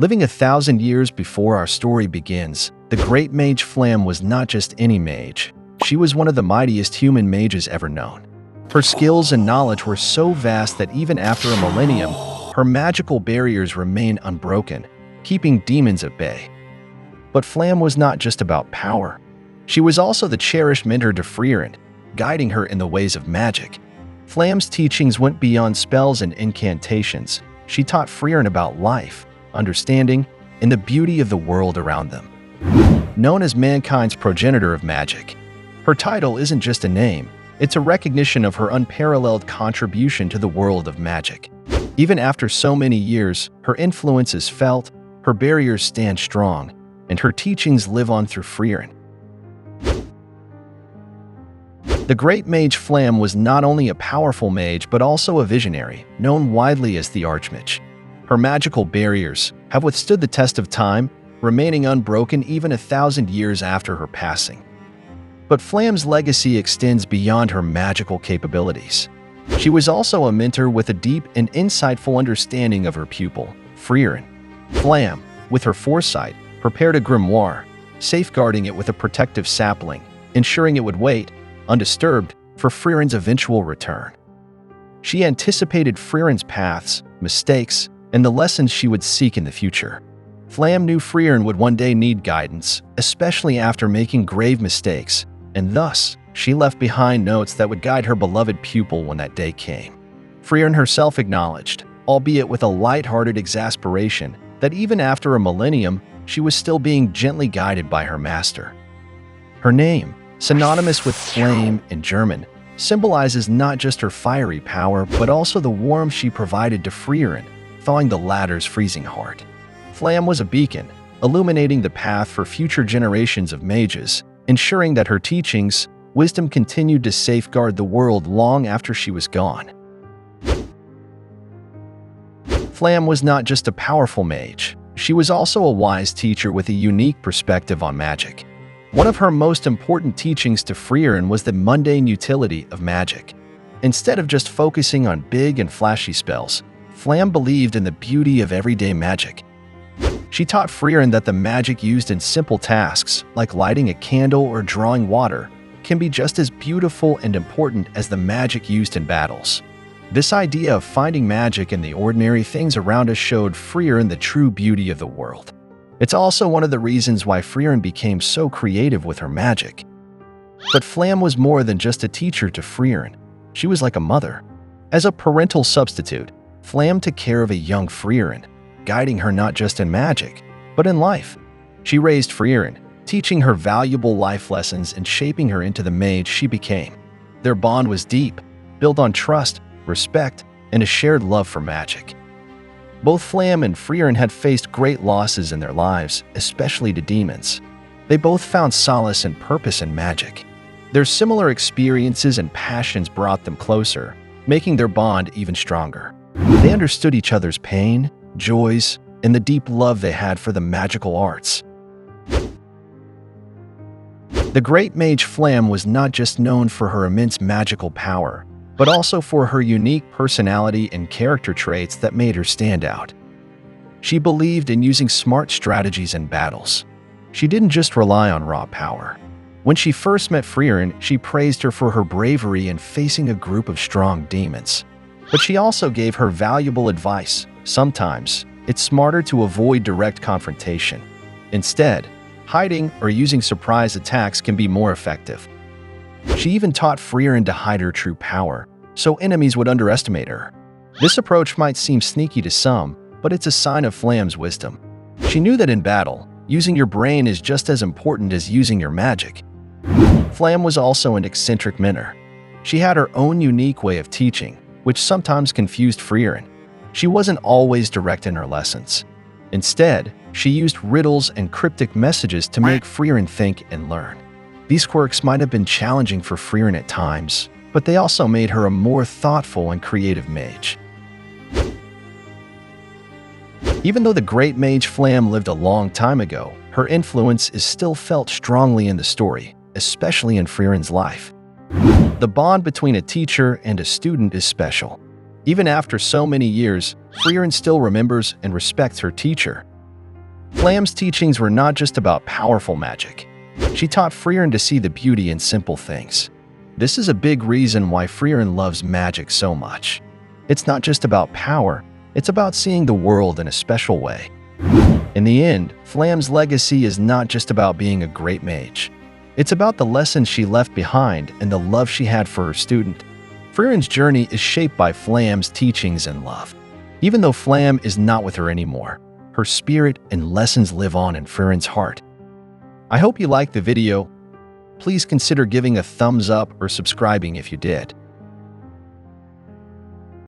Living 1,000 years before our story begins, the great mage Flamme was not just any mage. She was one of the mightiest human mages ever known. Her skills and knowledge were so vast that even after a millennium, her magical barriers remain unbroken, keeping demons at bay. But Flamme was not just about power. She was also the cherished mentor to Frieren, guiding her in the ways of magic. Flamme's teachings went beyond spells and incantations. She taught Frieren about life, understanding, and the beauty of the world around them. Known as mankind's progenitor of magic, her title isn't just a name, it's a recognition of her unparalleled contribution to the world of magic. Even after so many years, her influence is felt, her barriers stand strong, and her teachings live on through Frieren. The great mage Flamme was not only a powerful mage but also a visionary, known widely as the Archmage. Her magical barriers have withstood the test of time, remaining unbroken even 1,000 years after her passing. But Flamme's legacy extends beyond her magical capabilities. She was also a mentor with a deep and insightful understanding of her pupil, Frieren. Flamme, with her foresight, prepared a grimoire, safeguarding it with a protective sapling, ensuring it would wait, undisturbed, for Frieren's eventual return. She anticipated Frieren's paths, mistakes, and the lessons she would seek in the future. Flamme knew Frieren would one day need guidance, especially after making grave mistakes, and thus, she left behind notes that would guide her beloved pupil when that day came. Frieren herself acknowledged, albeit with a light-hearted exasperation, that even after a millennium, she was still being gently guided by her master. Her name, synonymous with flame in German, symbolizes not just her fiery power but also the warmth she provided to Frieren, thawing the latter's freezing heart. Flamme was a beacon, illuminating the path for future generations of mages, ensuring that her teachings, wisdom continued to safeguard the world long after she was gone. Flamme was not just a powerful mage, she was also a wise teacher with a unique perspective on magic. One of her most important teachings to Frieren was the mundane utility of magic. Instead of just focusing on big and flashy spells, Flamme believed in the beauty of everyday magic. She taught Frieren that the magic used in simple tasks, like lighting a candle or drawing water, can be just as beautiful and important as the magic used in battles. This idea of finding magic in the ordinary things around us showed Frieren the true beauty of the world. It's also one of the reasons why Frieren became so creative with her magic. But Flamme was more than just a teacher to Frieren. She was like a mother. As a parental substitute, Flamme took care of a young Frieren, guiding her not just in magic, but in life. She raised Frieren, teaching her valuable life lessons and shaping her into the mage she became. Their bond was deep, built on trust, respect, and a shared love for magic. Both Flamme and Frieren had faced great losses in their lives, especially to demons. They both found solace and purpose in magic. Their similar experiences and passions brought them closer, making their bond even stronger. They understood each other's pain, joys, and the deep love they had for the magical arts. The great mage Flamme was not just known for her immense magical power, but also for her unique personality and character traits that made her stand out. She believed in using smart strategies in battles. She didn't just rely on raw power. When she first met Frieren, she praised her for her bravery in facing a group of strong demons. But she also gave her valuable advice. Sometimes, it's smarter to avoid direct confrontation. Instead, hiding or using surprise attacks can be more effective. She even taught Frieren to hide her true power, so enemies would underestimate her. This approach might seem sneaky to some, but it's a sign of Flamme's wisdom. She knew that in battle, using your brain is just as important as using your magic. Flamme was also an eccentric mentor. She had her own unique way of teaching, which sometimes confused Frieren. She wasn't always direct in her lessons. Instead, she used riddles and cryptic messages to make Frieren think and learn. These quirks might have been challenging for Frieren at times, but they also made her a more thoughtful and creative mage. Even though the great mage Flamme lived a long time ago, her influence is still felt strongly in the story, especially in Frieren's life. The bond between a teacher and a student is special. Even after so many years, Frieren still remembers and respects her teacher. Flamme's teachings were not just about powerful magic. She taught Frieren to see the beauty in simple things. This is a big reason why Frieren loves magic so much. It's not just about power, it's about seeing the world in a special way. In the end, Flamme's legacy is not just about being a great mage. It's about the lessons she left behind and the love she had for her student. Frieren's journey is shaped by Flamme's teachings and love. Even though Flamme is not with her anymore, her spirit and lessons live on in Frieren's heart. I hope you liked the video. Please consider giving a thumbs up or subscribing if you did.